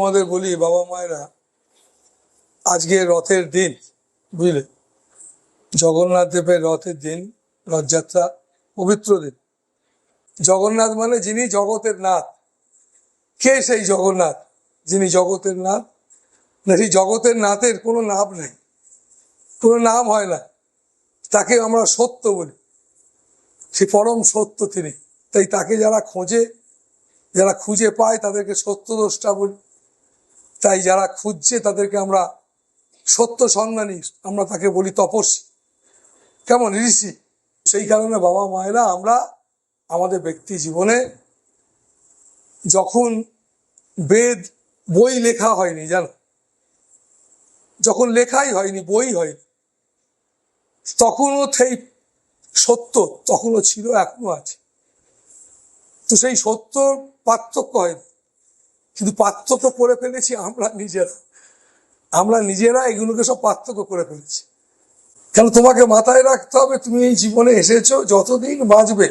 তোমাদের বলি বাবা মায়েরা, আজকে রথের দিন, বুঝলে, জগন্নাথ দেবের রথের দিন, রথযাত্রা, পবিত্র দিন। জগন্নাথ মানে যিনি জগতের নাথ। কে সেই জগন্নাথ যিনি জগতের নাথ? না, সেই জগতের নাথের কোনো নাম নেই, কোনো নাম হয় না। তাকে আমরা সত্য বলি, সে পরম সত্য তিনি। তাই তাকে যারা খোঁজে, যারা খুঁজে পায় তাদেরকে সত্যদ্রষ্টা বলি। তাই যারা খুঁজছে তাদেরকে আমরা সত্য সন্ধানী, আমরা তাকে বলি তপস্বী, কেমন ঋষি। সেই কারণে বাবা মায়েরা আমরা আমাদের ব্যক্তি জীবনে যখন বেদ বই লেখা হয়নি, জানো, যখন লেখাই হয়নি, বই হয়নি, তখনও সেই সত্য তখনও ছিল, এখনো আছে। তো সেই সত্য পার্থক্য হয়নি, কিন্তু পার্থক্য করে ফেলেছি আমরা নিজেরা এগুলোকে সব পার্থক্য করে ফেলেছি। কেন? তোমাকে মাথায় রাখতে হবে, তুমি এই জীবনে এসেছো, যতদিন বাঁচবে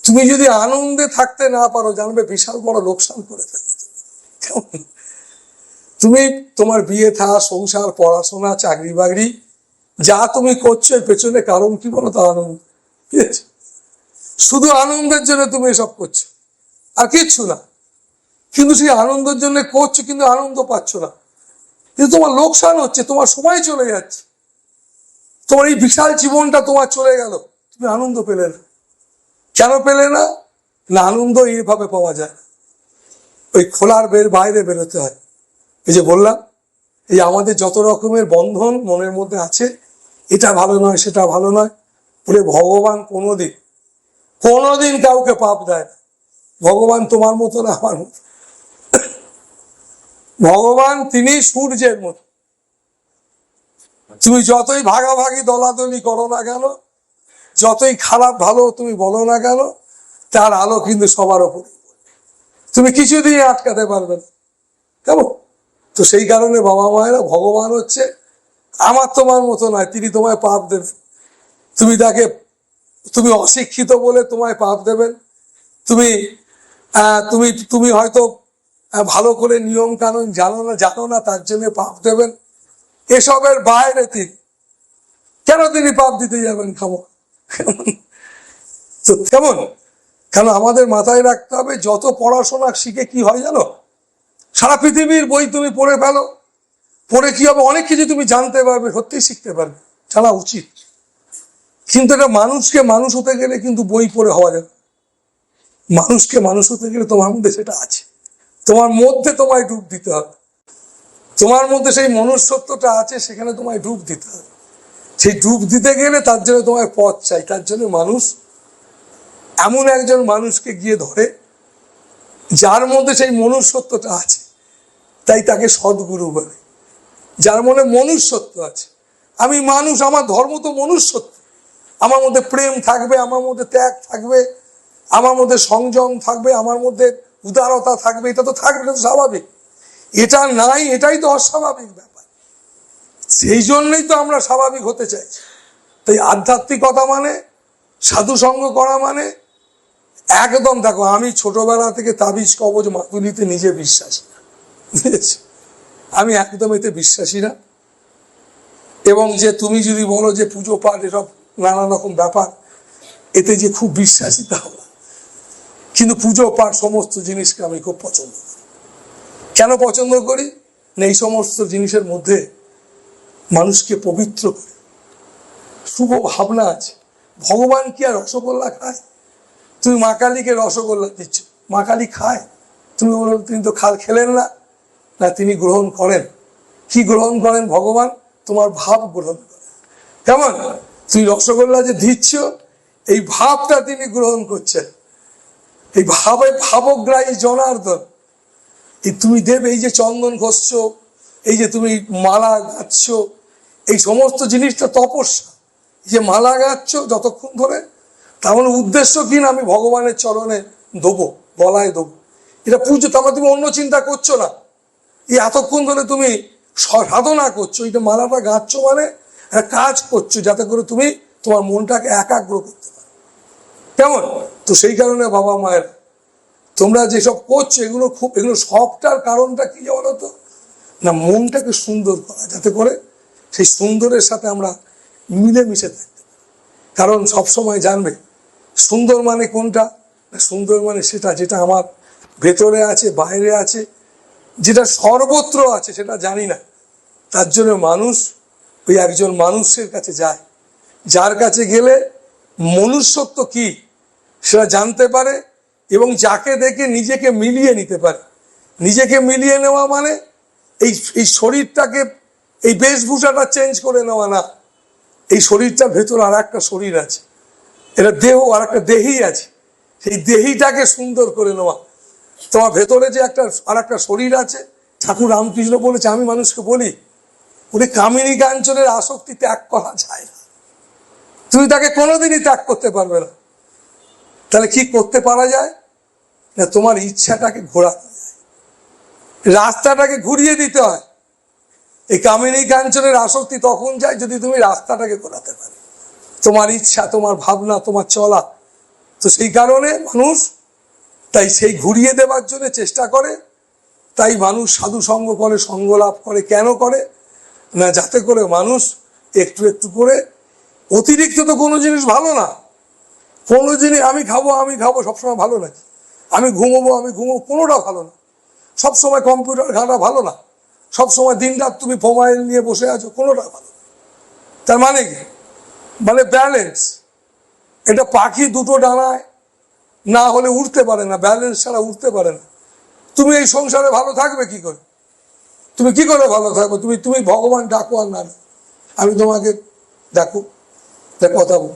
তুমি যদি আনন্দে থাকতে না পারো, জানবে বিশাল বড় লোকসান করে ফেলে। তুমি তোমার বিয়ে থা, সংসার, পড়াশোনা, চাকরি বাকরি যা তুমি করছো, এর পেছনে কারণ কি বলো তো? আনন্দ। ঠিক আছে, শুধু আনন্দের জন্য তুমি এসব করছো, আর কিচ্ছু না। কিন্তু সেই আনন্দের জন্য করছো, কিন্তু আনন্দ পাচ্ছ না, কিন্তু তোমার লোকসান হচ্ছে, তোমার সময় চলে যাচ্ছে, তোমার এই বিশাল জীবনটা তোমার চলে গেল, তুমি আনন্দ পেলে না। কেন পেলে না? না, আনন্দ এইভাবে পাওয়া যায়, ওই খোলার বাইরে বেরোতে হয়। এই যে বললাম, এই আমাদের যত রকমের বন্ধন মনের মধ্যে আছে, এটা ভালো নয়, সেটা ভালো নয়, বলে ভগবান কোনোদিন কাউকে পাপ দেয় না। ভগবান তোমার মতো না, আমার মতো। ভগবান তিনি সূর্যের মতো। তুমি যতই ভাগাভাগি দলাদলি করো না কেন, যতই খারাপ ভালো তুমি বলো না কেন, তার আলো কিন্তু সবার ওপরে, তুমি কিছু দিয়ে আটকাতে পারবে না। কেমন? তো সেই কারণে বাবা মায়েরা, ভগবান হচ্ছে আমার তোমার মতো নয়, তিনি তোমায় পাপ দেবেন। তুমি অশিক্ষিত বলে তোমায় পাপ দেবেন। তুমি তুমি তুমি হয়তো ভালো করে নিয়ম কানুন জানো না, তার জন্য পাপ দেবেন। এসবের বাইরে কেন তিনি পাপ দিতে যাবেন? তো কেমন? কেন আমাদের মাথায় রাখতে হবে, যত পড়াশোনা শিখে কি হয় জানো, সারা পৃথিবীর বই তুমি পড়ে ফেলো, পড়ে কি হবে, অনেক কিছু তুমি জানতে পারবে, সত্যি শিখতে পারবে, জানা উচিত। কিন্তু এটা মানুষকে মানুষ হতে গেলে কিন্তু বই পড়ে হওয়া যাবে। মানুষকে মানুষ হতে গেলে তোমার মধ্যে সেটা আছে, তোমার মধ্যে তোমায় ডুব দিতে হবে। তোমার মধ্যে সেই মনুষ্যত্বটা আছে, সেখানে তোমায় ডুব দিতে হবে। সেই ডুব দিতে গেলে তার জন্য তোমার পথ চাই। তার জন্য মানুষ এমন একজন মানুষকে গিয়ে ধরে যার মধ্যে সেই মনুষ্যত্বটা আছে, তাই তাকে সদ্গুরু বলে। যার মনে মনুষ্যত্ব আছে, আমি মানুষ, আমার ধর্ম তো মনুষ্যত্ব, আমার মধ্যে প্রেম থাকবে, আমার মধ্যে ত্যাগ থাকবে, আমার মধ্যে সংযম থাকবে, আমার মধ্যে উদারতা থাকবে, এটা তো থাকবে, এটা তো স্বাভাবিক। এটা নাই, এটাই তো অস্বাভাবিক ব্যাপার। সেই জন্যই তো আমরা স্বাভাবিক হতে চাইছি। তাই আধ্যাত্মিকতা মানে, সাধু সঙ্গ করা মানে একদম, দেখো, আমি ছোটবেলা থেকে তাবিজ কবজ মাতুলিতে নিজে বিশ্বাসী না, বুঝেছি? আমি একদম এতে বিশ্বাসী না। এবং যে তুমি যদি বলো যে পুজো পাঠ এসব নানা রকম ব্যাপার, এতে যে খুব বিশ্বাসী তাও না। কিন্তু পুজো পাঠ সমস্ত জিনিসকে আমি খুব পছন্দ করি। কেন পছন্দ করি? না, এই সমস্ত জিনিসের মধ্যে মানুষকে পবিত্র করে, শুভ ভাবনা আছে। ভগবান কি আর রসগোল্লা খায়? তুমি মা কালীকে রসগোল্লা দিচ্ছ, মা কালী খায়? তুমি বলো তিনি তো খেলেন না। না, তিনি গ্রহণ করেন। কি গ্রহণ করেন? ভগবান তোমার ভাব গ্রহণ করেন। কেমন? তুমি রসগোল্লা যে দিচ্ছ, এই ভাবটা তিনি গ্রহণ করছেন। এই ভাবগ্রাহী জনার্দন। এই তুমি দেব, এই যে চন্দন ঘষছ, এই যে তুমি মালা গাচ্ছ, এই সমস্ত জিনিসটা তপস্যা। এই যে মালা গাচ্ছ যতক্ষণ ধরে, তার মানে উদ্দেশ্য কি না, আমি ভগবানের চরণে দেবো, গলায় দেবো, এটা পুজো। তারপর তুমি অন্য চিন্তা করছো না, এই এতক্ষণ ধরে তুমি সাধনা করছো, এইটা মালাটা গাচ্ছ মানে একটা কাজ করছো, যাতে করে তুমি তোমার মনটাকে একাগ্র করতে পারো। কেমন? তো সেই কারণে বাবা মায়ের, তোমরা যেসব করছো এগুলো সবটার কারণটা কি বলো তো? না, মনটাকে সুন্দর করা, যাতে করে সেই সুন্দরের সাথে আমরা মিলেমিশে থাকতে পারি। কারণ সবসময় জানবে সুন্দর মানে কোনটা, সুন্দর মানে সেটা যেটা আমার ভেতরে আছে, বাইরে আছে, যেটা সর্বত্র আছে সেটা জানি না। তার জন্য মানুষ ওই একজন মানুষের কাছে যায়, যার কাছে গেলে মনুষ্যত্ব কি সেটা জানতে পারে এবং যাকে দেখে নিজেকে মিলিয়ে নিতে পারে। নিজেকে মিলিয়ে নেওয়া মানে এই শরীরটাকে, এই বেশভূষাটা চেঞ্জ করে নেওয়া না। এই শরীরটার ভেতরে আর একটা শরীর আছে, এটা দেহ, আর একটা দেহি আছে, সেই দেহিটাকে সুন্দর করে নেওয়া। তোমার ভেতরে যে আর একটা শরীর আছে, ঠাকুর রামকৃষ্ণ বলেছে, আমি মানুষকে বলি, উনি কামিনী কাঞ্চনের আসক্তি ত্যাগ করা যায় না। তুমি তাকে কোনোদিনই ত্যাগ করতে পারবে না। তাহলে কি করতে পারা যায় না? তোমার ইচ্ছাটাকে ঘোরানো যায়, রাস্তাটাকে ঘুরিয়ে দিতে হয়। এই কামিনী কাঞ্চনের আসক্তি তখন যায় যদি তুমি রাস্তাটাকে ঘোরাতে পারো, তোমার ইচ্ছা, তোমার ভাবনা, তোমার চলা। তো সেই কারণে মানুষ তাই সেই ঘুরিয়ে দেওয়ার জন্য চেষ্টা করে। তাই মানুষ সাধু সঙ্গ করে, সঙ্গ লাভ করে। কেন করে না? যাতে করে মানুষ একটু একটু করে, অতিরিক্ত তো কোনো জিনিস ভালো না। কোনো জিনিস আমি খাবো সবসময় ভালো নাকি? আমি ঘুমোবো কোনোটা ভালো না। সবসময় কম্পিউটার ঘাঁটা ভালো না। সবসময় দিন রাত তুমি মোবাইল নিয়ে বসে আছো, কোনোটা ভালো না। তার মানে কি? মানে ব্যালেন্স। এটা পাখি দুটো ডানায় না হলে উঠতে পারে না, ব্যালেন্স ছাড়া উঠতে পারে না। তুমি এই সংসারে ভালো থাকবে কি করে? তুমি কি করে ভালো থাকবে? তুমি ভগবান ডাকো আর না, আমি তোমাকে দেখো কথা বল।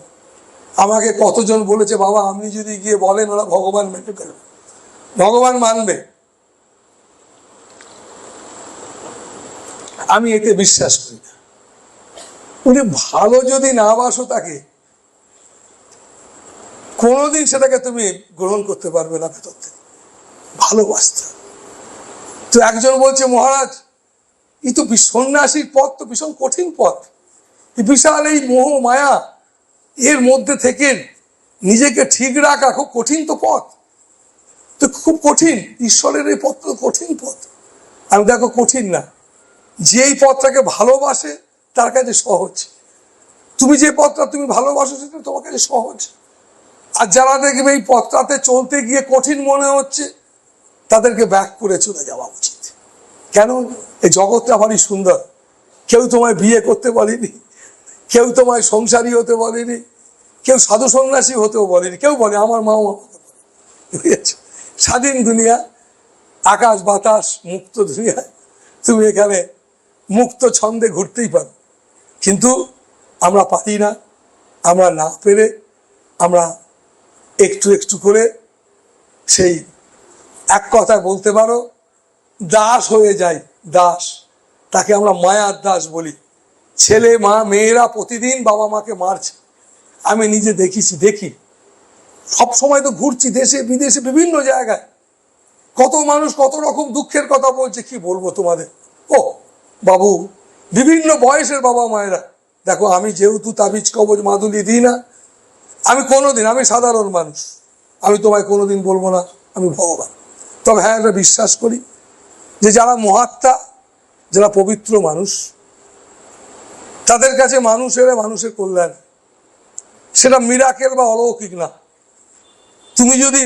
আমাকে কতজন বলেছে, বাবা আপনি যদি গিয়ে বলেন ওরা ভগবান মেনে ফেলবে। ভগবান মানবে? আমি এতে বিশ্বাস করি না। উনি ভালো যদি না বাসো তাকে, কোনোদিন সেটাকে তুমি গ্রহণ করতে পারবে না ভেতর থেকে। ভালোবাসতে। তো একজন বলছে, মহারাজ এই তো সন্ন্যাসীর পথ তো ভীষণ কঠিন পথ, বিশাল এই মোহ মায়া, এর মধ্যে থেকে নিজেকে ঠিক রাখা খুব কঠিন তো পথ। তো খুব কঠিন, ঈশ্বরের এই পথ তো কঠিন পথ। আমি দেখো কঠিন না, যে এই পথটাকে ভালোবাসে তার কাছে সহজ। তুমি যে পথটা তুমি ভালোবাসো সেটা তোমার কাছে সহজ। আর যারা দেখবে এই পথটাতে চলতে গিয়ে কঠিন মনে হচ্ছে, তাদেরকে ব্যাক করে চলে যাওয়া উচিত। কেন? এই জগৎটা ভারী সুন্দর। কেউ তোমায় বিয়ে করতে বলেনি, কেউ তোমায় সংসারী হতে বলেনি, কেউ সাধু সন্ন্যাসী হতেও বলেনি। কেউ বলে আমার মাও আমাকে বলে, বুঝেছো? স্বাধীন দুনিয়া, আকাশ বাতাস মুক্ত দুনিয়ায় তুমি এখানে মুক্ত ছন্দে ঘুরতেই পারো। কিন্তু আমরা পারি না। আমরা না পেরে আমরা একটু একটু করে সেই এক কথায় বলতে পারো দাস হয়ে যাই। দাস, তাকে আমরা মায়ার দাস বলি। ছেলে মেয়েরা প্রতিদিন বাবা মাকে মারছে। আমি নিজে দেখি সব সময় তো ঘুরছি দেশে বিদেশে বিভিন্ন জায়গায়। কত মানুষ কত রকম দুঃখের কথা বলছে, কি বলবো তোমাদের। ও বাবু, বিভিন্ন বয়সের বাবা মায়েরা। দেখো আমি যেহেতু তাবিজ কবজ মাদুলি দিই না, আমি সাধারণ মানুষ, আমি তোমায় কোনোদিন বলবো না আমি ভগবান। তবে হ্যাঁ, এটা বিশ্বাস করি যে যারা মহাত্মা, যারা পবিত্র মানুষ, তাদের কাছে মানুষের কল্যাণ, সেটা মিরাকেল বা অলৌকিক না। তুমি যদি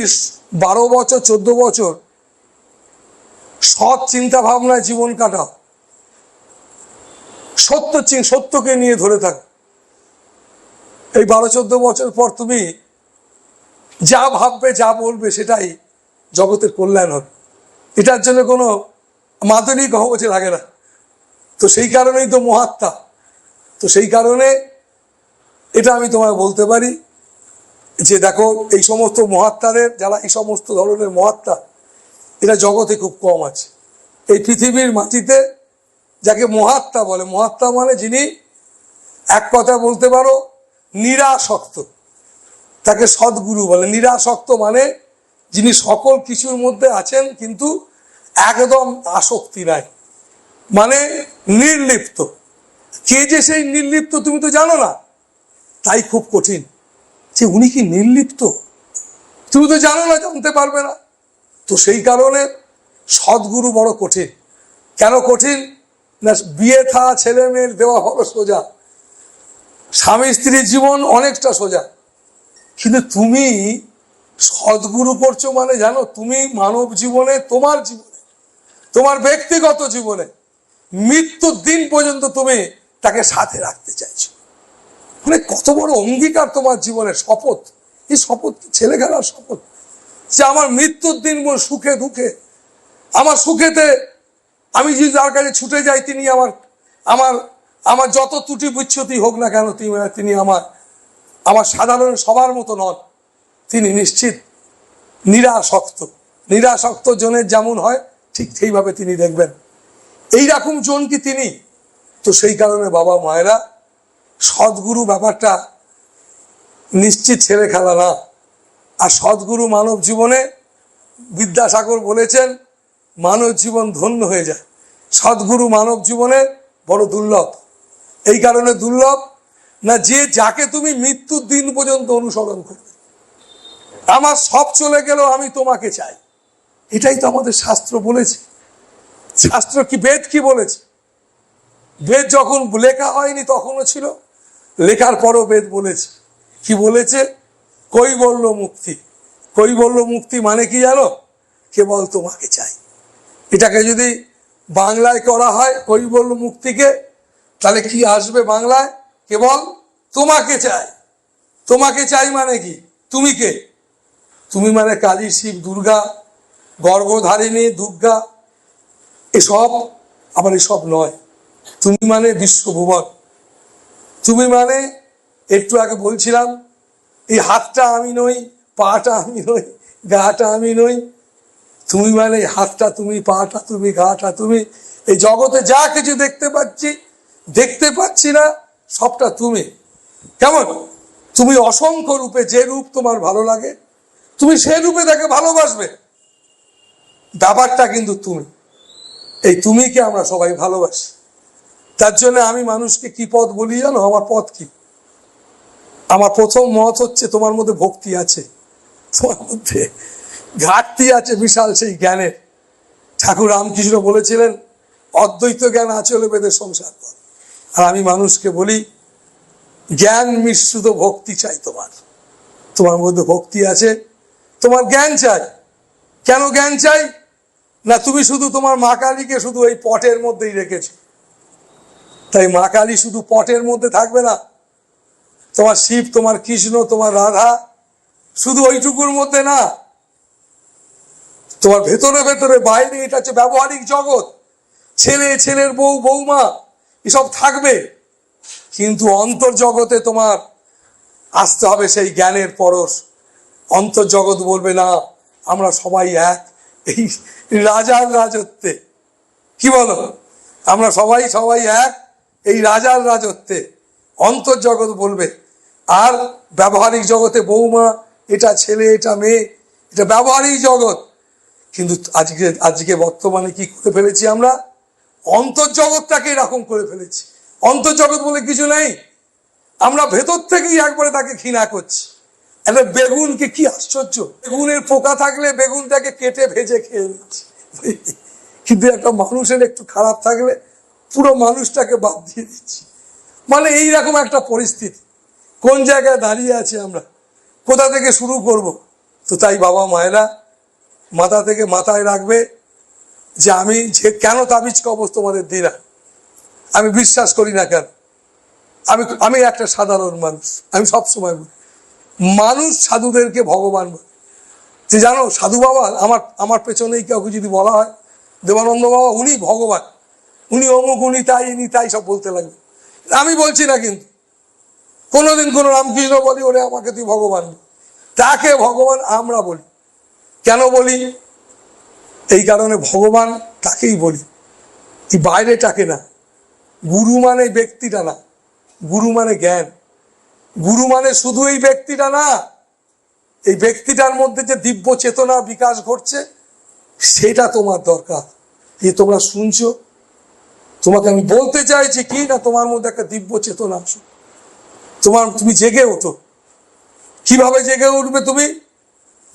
12 বছর 14 বছর সৎ চিন্তা ভাবনায় জীবন কাটাও, সত্যকে নিয়ে ধরে থাকো, এই 12-14 বছর পর তুমি যা ভাববে যা বলবে সেটাই জগতের কল্যাণ হবে। এটার জন্য কোনো মাদুলি কবচ লাগে না। তো সেই কারণেই তো মহাত্মা। তো সেই কারণে এটা আমি তোমায় বলতে পারি যে দেখো, এই সমস্ত মহাত্মাদের, যারা এই সমস্ত ধরনের মহাত্মা, এটা জগতে খুব কম আছে। এই পৃথিবীর মাটিতে যাকে মহাত্মা বলে, মহাত্মা মানে যিনি এক কথা বলতে পারো নিরাসক্ত, তাকে সদ্গুরু বলে। নিরাসক্ত মানে যিনি সকল কিছুর মধ্যে আছেন কিন্তু একদম আসক্তি নাই, মানে নির্লিপ্ত। কে যে সেই নির্লিপ্ত তুমি তো জানো না, তাই খুব কঠিন যে উনি কি নির্লিপ্ত, তুমি তো জানো না, জানতে পারবে না। তো সেই কারণে সদ্গুরু বড় কঠিন। কেন কঠিন না, বিয়ে থা ছেলে মেয়ের দেওয়া হলো সোজা, স্বামী স্ত্রীর জীবন অনেকটা সোজা, কিন্তু তুমি সদ্গুরু করছো মানে জানো, তুমি মানব জীবনে, তোমার ব্যক্তিগত জীবনে মৃত্যুর দিন পর্যন্ত তুমি তাকে সাথে রাখতে চাইছো। মানে কত বড় অঙ্গীকার তোমার জীবনের, শপথ। এই শপথ কি ছেলে খেলার শপথ? যে আমার মৃত্যুর দিন সুখে দুঃখে, আমার সুখেতে আমি যদি যার কাছে ছুটে যাই, তিনি আমার যত ত্রুটি বিচ্ছুতি হোক না কেন, তিনি আমার সাধারণ সবার মতো নন। তিনি নিশ্চিত নিরাসক্ত জনের যেমন হয় ঠিক সেইভাবে তিনি দেখবেন। এইরকম জন কি তিনি? তো সেই কারণে বাবা মায়েরা, সদ্গুরু ব্যাপারটা নিশ্চিত ছেলে খেলা না। আর সদ্গুরু মানব জীবনে, বিদ্যাসাগর বলেছেন, মানব জীবন ধন্য হয়ে যায়। সদ্গুরু মানব জীবনে বড় দুর্লভ। এই কারণে দুর্লভ না, যাকে তুমি মৃত্যুর দিন পর্যন্ত অনুসরণ করবে। আমার সব চলে গেল, আমি তোমাকে চাই, এটাই তো আমাদের শাস্ত্র বলেছে। শাস্ত্র কি, বেদ কি বলেছে? বেদ যখন লেখা হয়নি তখনও ছিল, লেখার পরও বেদ বলেছে। কি বলেছে? কৈবল্য মুক্তি। কৈবল্য মুক্তি মানে কি জানো? কেবল তোমাকে চাই। এটাকে যদি বাংলায় করা হয় কৈবল্য মুক্তিকে, তাহলে কি আসবে বাংলায়? কেবল তোমাকে চাই। তোমাকে চাই মানে কি? তুমি কে? তুমি মানে কালী, শিব, দুর্গা, গর্ভধারিণী, দুর্গা, এসব। আবার এসব নয়। তুমি মানে বিশ্বভুবন। তুমি মানে, একটু আগে বলছিলাম, এই হাতটা আমি নই, পাটা আমি নই, গাটা আমি নই। তুমি মানে হাতটা তুমি, পাটা তুমি, গাটা তুমি। এই জগতে যা কিছু দেখতে পাচ্ছি না, সবটা তুমি। কেমন? তুমি অসংখ্য রূপে, যে রূপ তোমার ভালো লাগে তুমি সেই রূপে তাকে ভালোবাসবে। ব্যাপারটা কিন্তু তুমি। এই তুমিকে আমরা সবাই ভালোবাসি। তার জন্য আমি মানুষকে কি পথ বলি জানো? আমার পথ কি? আমার প্রথম মত হচ্ছে, তোমার মধ্যে ভক্তি আছে, তোমার মধ্যে ঘাটতি আছে বিশাল সেই জ্ঞানের। ঠাকুর রামকৃষ্ণ বলেছিলেন, অদ্বৈত জ্ঞান আঁচলে বেঁধে সংসার কর। আর আমি মানুষকে বলি, জ্ঞান মিশ্রিত ভক্তি চাই তোমার মধ্যে ভক্তি আছে, তোমার জ্ঞান চাই। কেন জ্ঞান চাই না, তুমি শুধু তোমার মা কালীকে শুধু এই পটের মধ্যেই রেখেছো। তাই মা কালী শুধু পটের মধ্যে থাকবে না, তোমার শিব, তোমার কৃষ্ণ, তোমার রাধা শুধু ওইটুকুর মধ্যে না, তোমার ভেতরে ভেতরে, বাইরে, এটা হচ্ছে ব্যবহারিক জগৎ। ছেলের বউ, বৌমা এসব থাকবে, কিন্তু অন্তর্জগতে তোমার আসতে হবে সেই জ্ঞানের পরশ। অন্তর্জগৎ বলবে না, আমরা সবাই এক, এই রাজার রাজত্বে। কি বলো? আমরা সবাই এক, এই রাজার রাজত্বে। অন্তর্জগৎ বলবে। আর ব্যবহারিক জগতে বৌমা, এটা ছেলে, এটা মেয়ে, এটা ব্যবহারিক জগৎ। কিন্তু আজকে বর্তমানে কি করে ফেলেছি আমরা? অন্তর্জগৎটাকে এরকম করে ফেলেছি। অন্তর্জগৎ বলে কিছু নেই। আমরা ভেতর থেকেই একবারে তাকে ঘৃণা করছি। একটা বেগুনকে, কি আশ্চর্য, বেগুনের পোকা থাকলে বেগুনটাকে কেটে ভেজে খেয়ে নিচ্ছি, কিন্তু একটা মানুষের একটু খারাপ থাকলে পুরো মানুষটাকে বাদ দিয়ে দিচ্ছি। মানে এইরকম একটা পরিস্থিতি। কোন জায়গায় দাঁড়িয়ে আছি আমরা? কোথা থেকে শুরু করব? তো তাই বাবা মায়েরা মাথা থেকে মাথায় রাখবে যে আমি কেন তাবিজ কবজ তোমাদের দিই না, আমি বিশ্বাস করি না কেন। আমি একটা সাধারণ মানুষ। আমি সবসময় বলি, মানুষ সাধুদেরকে ভগবান বলে। যে জানো, সাধু বাবা আমার পেছনেই কাউকে যদি বলা হয়, দেবানন্দ বাবা উনি ভগবান, উনি অমুক, উনি তাই, ইনি তাই, সব বলতে লাগবে। আমি বলছি না, কিন্তু কোনোদিন কোনো রামকৃষ্ণ বলি ওরে আমাকে তুই ভগবান, তাকে ভগবান আমরা বলি। কেন বলি? এই কারণে ভগবান তাকেই বলি, এই বাইরেটাকে না। গুরু মানে ব্যক্তিটা না, গুরু মানে জ্ঞান। গুরু মানে শুধু এই ব্যক্তিটা না, এই ব্যক্তিটার মধ্যে যে দিব্য চেতনা বিকাশ ঘটছে সেটা তোমার দরকার। এই তোমরা শুনছো, তোমাকে আমি বলতে চাইছি কি না, তোমার মধ্যে একটা দিব্য চেতনা আসুক, তুমি জেগে ওঠো। কিভাবে জেগে উঠবে তুমি?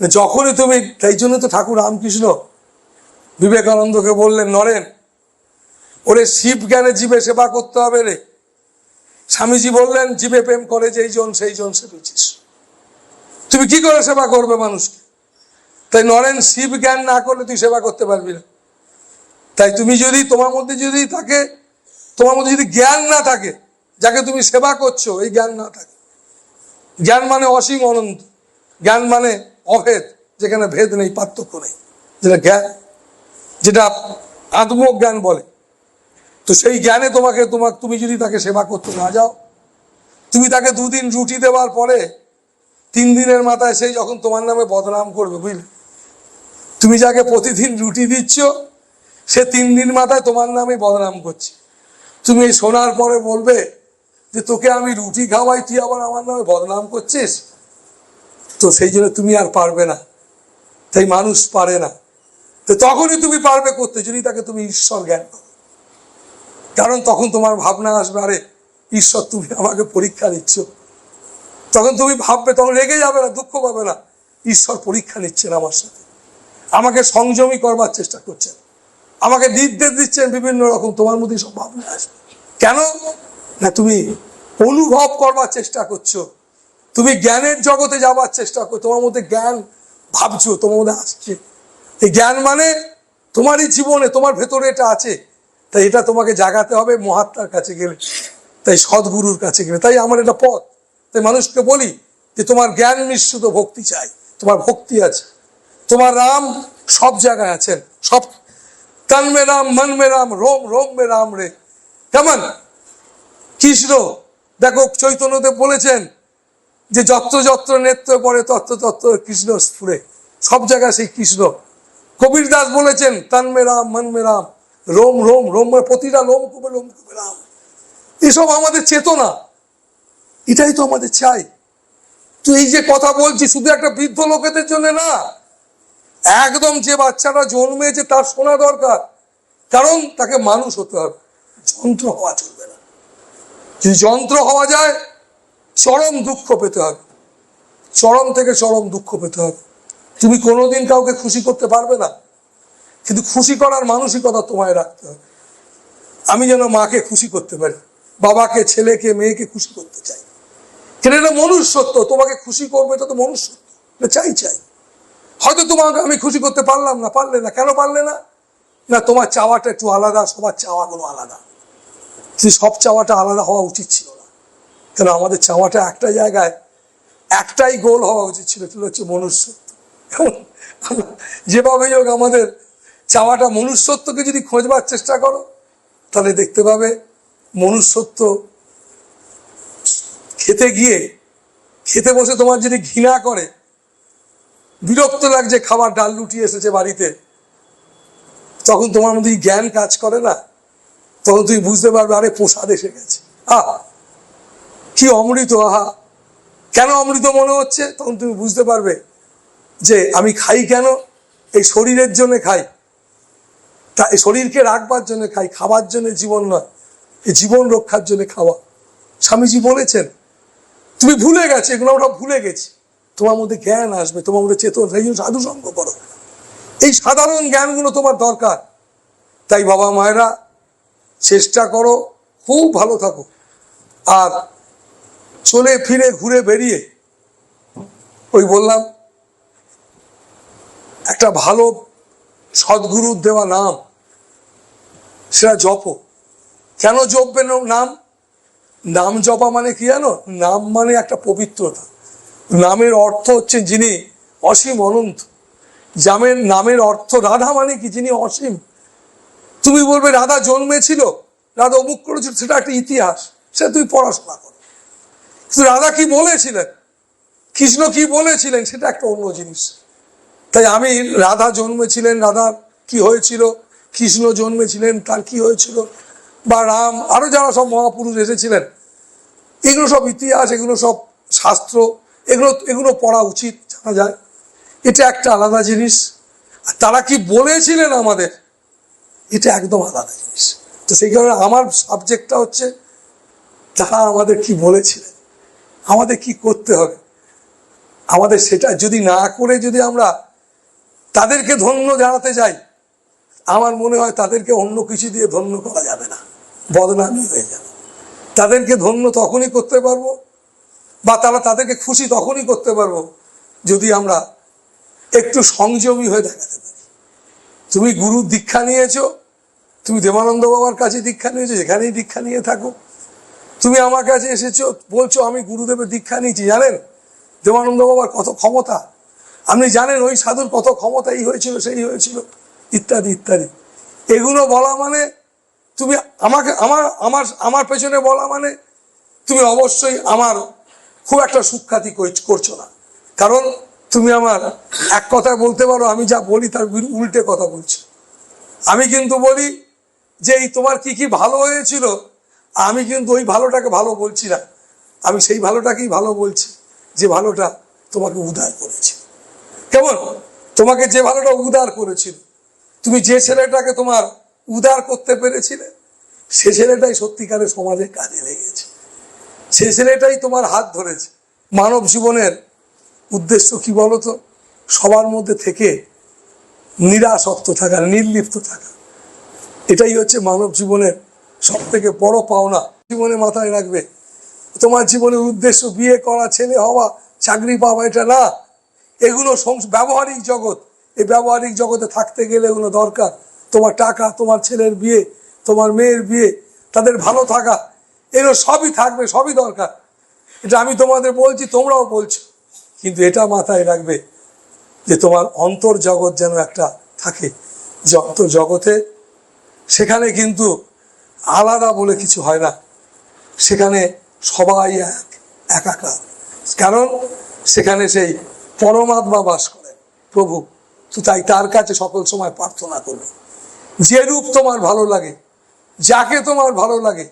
যখনই তুমি, তাই জন্য তো ঠাকুর রামকৃষ্ণ বিবেকানন্দকে বললেন, নরেন ওরে শিব জ্ঞানে জীবে সেবা করতে হবে রে। স্বামীজি বললেন, জীবে প্রেম করে যেই জন সেই জন সেবিছিস। তুমি কি করে সেবা করবে মানুষকে? তাই নরেন, শিব জ্ঞান না করলে তুই সেবা করতে পারবি না। তাই তুমি যদি তোমার মধ্যে যদি থাকে, তোমার মধ্যে যদি জ্ঞান না থাকে, যাকে তুমি সেবা করছো এই জ্ঞান না থাকে, জ্ঞান মানে অসীম অনন্ত, জ্ঞান মানে অভেদ, যেখানে ভেদ নেই, পার্থক্য নেই, যেটা জ্ঞান, যেটা আত্মজ্ঞান বলে। তো সেই জ্ঞানে তুমি যদি তাকে সেবা করতে না যাও, তুমি তাকে 2 দিন রুটি দেওয়ার পরে 3 দিনের মাথায় সেই যখন তোমার নামে বদনাম করবে, বুঝলে? তুমি যাকে প্রতিদিন রুটি দিচ্ছ সে 3 দিন মাথায় তোমার নামে বদনাম করছে। তুমি এই শোনার পরে বলবে যে তোকে আমি রুটি খাওয়াই, তুই আবার আমার নামে বদনাম করছিস। তো সেই জন্য তুমি আর পারবে না, তাই মানুষ পারে না। তো তখনই তুমি পারবে করতে, যদি তাকে তুমি ঈশ্বর জ্ঞান করো। কারণ তখন তোমার ভাবনা আসবে, আরে ঈশ্বর তুমি আমাকে পরীক্ষা নিচ্ছ। তখন তুমি ভাববে, তখন রেগে যাবে না, দুঃখ পাবে না, ঈশ্বর পরীক্ষা নিচ্ছেন আমার সাথে, আমাকে সংযমী করবার চেষ্টা করছেন, আমাকে নির্দেশ দিচ্ছেন বিভিন্ন রকম। তোমার মধ্যে সব ভাবনা আসবে। কেন না? তুমি অনুভব করবার চেষ্টা করছো, তুমি জ্ঞানের জগতে যাবার চেষ্টা করছো, তোমার মধ্যে জ্ঞান ভাবছো, তোমার মধ্যে আসছে। এই জ্ঞান মানে তোমারই জীবনে, তোমার ভেতরে এটা আছে। তাই এটা তোমাকে জাগাতে হবে মহাত্মার কাছে গেলে, তাই সদ্গুরুর কাছে গেলে। তাই আমার এটা পথ। তাই মানুষকে বলি যে তোমার জ্ঞান মিশ্রিত ভক্তি চাই। তোমার ভক্তি আছে, তোমার রাম সব জায়গায় আছেন, সব তন মে রাম, মন মে রাম, রোম রোম মে রাম রে। কেমন কৃষ্ণ, দেখো চৈতন্যদেব বলেছেন যে যত্র যত্র নেত্র পড়ে তত্র তত্র কৃষ্ণ স্ফুরে। সব জায়গায় সেই কৃষ্ণ। কবির দাস বলেছেন, তন মে রাম, মন মে রাম, রোম রোম রোম, প্রতিটা লোম কুবে রাম। এসব আমাদের চেতনা, এটাই তো আমাদের চাই। তো এই যে কথা বলছি, শুধু একটা বৃদ্ধ লোকেদের জন্য না, একদম যে বাচ্চাটা জন্মেছে তার শোনা দরকার। কারণ তাকে মানুষ হতে হবে, যন্ত্র হওয়া চলবে না। যদি যন্ত্র হওয়া যায়, চরম দুঃখ পেতে হবে, চরম থেকে চরম দুঃখ পেতে হবে। তুমি কোনোদিন কাউকে খুশি করতে পারবে না, কিন্তু খুশি করার মানসিকতা তোমায় রাখতে হবে। আমি যেন মাকে খুশি করতে পারি, বাবাকে, ছেলেকে, মেয়েকে খুশি করতে চাই। কেন? এটা মনুষ্যত্ব। তোমাকে খুশি করবে, এটা তো মনুষ্যত্ব, এটা চাই। হয়তো তোমাকে আমি খুশি করতে পারলাম না, পারলে না। কেন পারলে না? না, তোমার চাওয়াটা একটু আলাদা, সবার চাওয়াগুলো আলাদা। সব চাওয়াটা আলাদা হওয়া উচিত ছিল না। কেন? আমাদের চাওয়াটা একটা জায়গায়, একটাই গোল হওয়া উচিত ছিল, সেটা হচ্ছে মনুষ্যত্ব। যেভাবে হোক আমাদের চাওয়াটা মনুষ্যত্বকে যদি খোঁজবার চেষ্টা করো, তাহলে দেখতে পাবে মনুষ্যত্ব খেতে বসে তোমার যদি ঘৃণা করে, বিরক্ত লাগছে, খাবার ডাল রুটি এসেছে বাড়িতে, তখন তোমার মধ্যে জ্ঞান কাজ করে না। তখন তুমি বুঝতে পারবে, আরে প্রসাদ এসে গেছে, আহা কি অমৃত, আহা কেন অমৃত মনে হচ্ছে। তখন তুমি বুঝতে পারবে যে আমি খাই কেন, এই শরীরের জন্য খাই, তা এই শরীরকে রাখবার জন্য খাই, খাবার জন্য জীবন নয়, এই জীবন রক্ষার জন্য খাওয়া। স্বামীজি বলেছেন, তুমি ভুলে গেছো এগুলো, আমরা ভুলে গেছি। তোমার মধ্যে জ্ঞান আসবে, তোমার মধ্যে চেতন, সেই জন্য সাধু সঙ্গ করো। এই সাধারণ জ্ঞানগুলো তোমার দরকার। তাই বাবা মায়েরা চেষ্টা করো, খুব ভালো থাকো। আর চলে ফিরে ঘুরে বেরিয়ে, ওই বললাম একটা ভালো সদ্গুরুর দেওয়া নাম, সেটা জপো। কেন জপবে নাম? নাম জপা মানে কি জানো? নাম মানে একটা পবিত্রতা। নামের অর্থ হচ্ছে যিনি অসীম অনন্ত। নামের অর্থ রাধা মানে কি? যিনি অসীম। তুমি বলবে রাধা জন্মেছিল, রাধা অমুক করেছিল, সেটা একটা ইতিহাস, সেটা তুমি পড়াশোনা করো। কিন্তু রাধা কি বলেছিলেন, কৃষ্ণ কি বলেছিলেন, সেটা একটা অন্য জিনিস। তাই আমি রাধা জন্মেছিলেন, রাধার কি হয়েছিল, কৃষ্ণ জন্মেছিলেন, তার কি হয়েছিল, বা রাম, আরো যারা সব মহাপুরুষ এসেছিলেন, এগুলো সব ইতিহাস, এগুলো সব শাস্ত্র, এগুলো পড়া উচিত, জানা যায়। এটা একটা আলাদা জিনিস। আর তারা কি বলেছিলেন আমাদের, এটা একদম আলাদা জিনিস। তো সেই কারণে আমার সাবজেক্টটা হচ্ছে তারা আমাদের কি বলেছিলেন, আমাদের কি করতে হবে। আমাদের সেটা যদি না করে যদি আমরা তাদেরকে ধন্য জানাতে যাই, আমার মনে হয় তাদেরকে অন্য কিছু দিয়ে ধন্য করা যাবে না, বদনামি হয়ে যাবে। তাদেরকে ধন্য তখনই করতে পারবো, বা তাদেরকে খুশি তখনই করতে পারবো যদি আমরা একটু সংযমী হয়ে দেখাতে পারি। তুমি গুরুর দীক্ষা নিয়েছো, তুমি দেবানন্দ বাবার কাছে দীক্ষা নিয়েছো, যেখানেই দীক্ষা নিয়ে থাকো, তুমি আমার কাছে এসেছো, বলছো আমি গুরুদেবের দীক্ষা নিয়েছি। জানেন দেবানন্দ বাবার কত ক্ষমতা, আপনি জানেন ওই সাধুর কত ক্ষমতা, এই হয়েছিল সেই হয়েছিল ইত্যাদি ইত্যাদি। এগুলো বলা মানে তুমি আমাকে আমার আমার আমার পেছনে বলা মানে তুমি অবশ্যই আমার খুব একটা সুখ্যাতি করছো না। কারণ তুমি আমার এক কথায় বলতে পারো আমি যা বলি তার উল্টে কথা বলছো। আমি কিন্তু বলি যে এই তোমার কি কি ভালো হয়েছিল, আমি কিন্তু ওই ভালোটাকে ভালো বলছি না, আমি সেই ভালোটাকেই ভালো বলছি যে ভালোটা তোমাকে উদ্ধার করেছে। কেমন তোমাকে যে ভালোটা উদ্ধার করেছিল, তুমি যে ছেলেটাকে তোমার উদ্ধার করতে পেরেছিলে, সে ছেলেটাই সত্যিকারের সমাজে কাজে লেগেছে, সে ছেলেটাই তোমার হাত ধরেছে। মানব জীবনের উদ্দেশ্য কি বলতো? সবার মধ্যে থেকে নিরাসক্ত থাকা, নির্লিপ্ত থাকা, এটাই হচ্ছে মানব জীবনের সব থেকে বড় পাওনা। জীবনে মাথায় রাখবে, তোমার জীবনের উদ্দেশ্য বিয়ে করা, ছেলে হওয়া, চাকরি পাওয়া, এটা না। এগুলো ব্যবহারিক জগৎ, এই ব্যবহারিক জগতে থাকতে গেলে এগুলো দরকার। তোমার টাকা, তোমার ছেলের বিয়ে, তোমার মেয়ের বিয়ে, তাদের ভালো থাকা, এগুলো সবই থাকবে, সবই দরকার। এটা আমি তোমাদের বলছি, তোমরাও বলছো, কিন্তু এটা মাথায় রাখবে যে তোমার অন্তর জগৎ যেন একটা থাকে, যে অন্তর জগতে সেখানে কিন্তু আলাদা বলে কিছু হয় না, সেখানে সবাই একাকার। কারণ সেখানে সেই পরমাত্মা বাস করেন প্রভু। তো তাই তার কাছে সকল সময় প্রার্থনা করবে, যে রূপ তোমার ভালো লাগে, যাকে তোমার ভালো লাগে।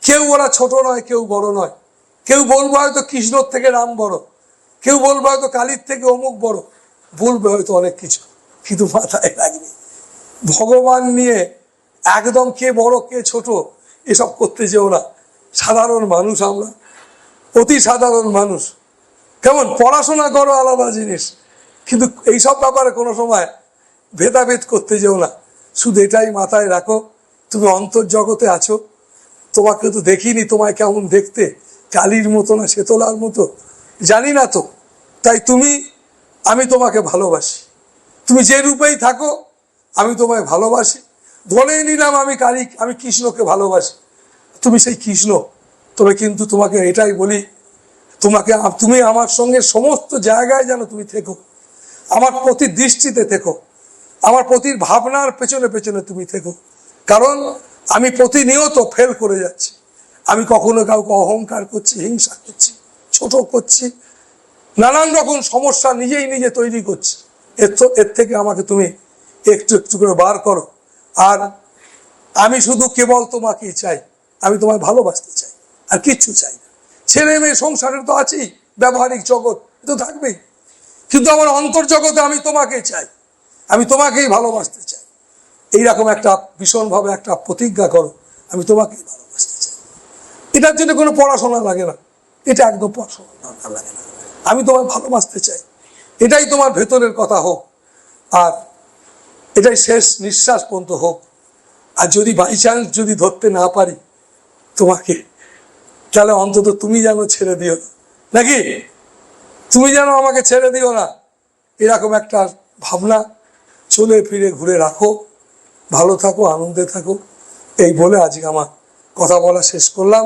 কেউ ওরা ছোট নয়, কেউ বড় নয়, কেউ বলবো হয়তো কৃষ্ণর থেকে রাম বড়, কেউ বলবো হয়তো কালীর থেকে অমুক বড়, বলবে হয়তো অনেক কিছু, কিন্তু মাথায় রাখবে ভগবান নিয়ে একদম কে বড় কে ছোট এসব করতে যেও না। সাধারণ মানুষ আমরা, অতি সাধারণ মানুষ। কেমন পড়াশোনা করো আলাদা জিনিস, কিন্তু এইসব ব্যাপারে কোনো সময় ভেদাভেদ করতে যেও না। শুধু এটাই মাথায় রাখো, তুমি অন্তর্জগতে আছো, তোমাকে তো দেখিনি, তোমায় কেমন দেখতে, কালীর মতো না শেতলার মতো জানি না তো, তাই আমি তোমাকে ভালোবাসি। তুমি যে রূপেই থাকো আমি তোমায় ভালোবাসি। ধরে নিলাম আমি কৃষ্ণকে ভালোবাসি, তুমি সেই কৃষ্ণ। তবে কিন্তু তোমাকে এটাই বলি, তুমি আমার সঙ্গে সমস্ত জায়গায় যেন তুমি থেকো, আমার প্রতি দৃষ্টিতে থেকো, আমার প্রতি ভাবনার পেছনে পেছনে তুমি থেকো। কারণ আমি প্রতিনিয়ত ফেল করে যাচ্ছি, আমি কখনো কাউকে অহংকার করছি, হিংসা করছি, ছোট করছি, নানান রকম সমস্যা নিজে তৈরি করছি। এর থেকে আমাকে তুমি একটু একটু করে বার করো। আর আমি শুধু কেবল তোমাকেই চাই, আমি তোমায় ভালোবাসতে চাই, আর কিচ্ছু চাই না। ছেলে মেয়ে সংসারে তো আছেই, ব্যবহারিক জগৎ তো থাকবেই, কিন্তু আমার অন্তর্জগতে আমি তোমাকেই চাই, আমি তোমাকেই ভালোবাসতে চাই। এইরকম একটা ভীষণভাবে একটা প্রতিজ্ঞা করো, আমি তোমাকেই ভালোবাসতে চাই। এটার জন্য কোনো পড়াশোনা লাগে না, এটা একদম পড়াশোনা দরকার লাগে না, আমি তোমায় ভালোবাসতে চাই। এটাই তোমার ভেতরের কথা হোক, আর এটাই শেষ নিঃশ্বাস পর্যন্ত হোক। আর যদি বাই চান্স যদি ধরতে না পারি তোমাকে, তাহলে অন্তত তুমি যেন ছেড়ে দিও না, নাকি তুমি যেন আমাকে ছেড়ে দিও না, এরকম একটা ভাবনা চলে ফিরে ঘুরে রাখো। ভালো থাকো, আনন্দে থাকো, এই বলে আজকে আমার কথা বলা শেষ করলাম।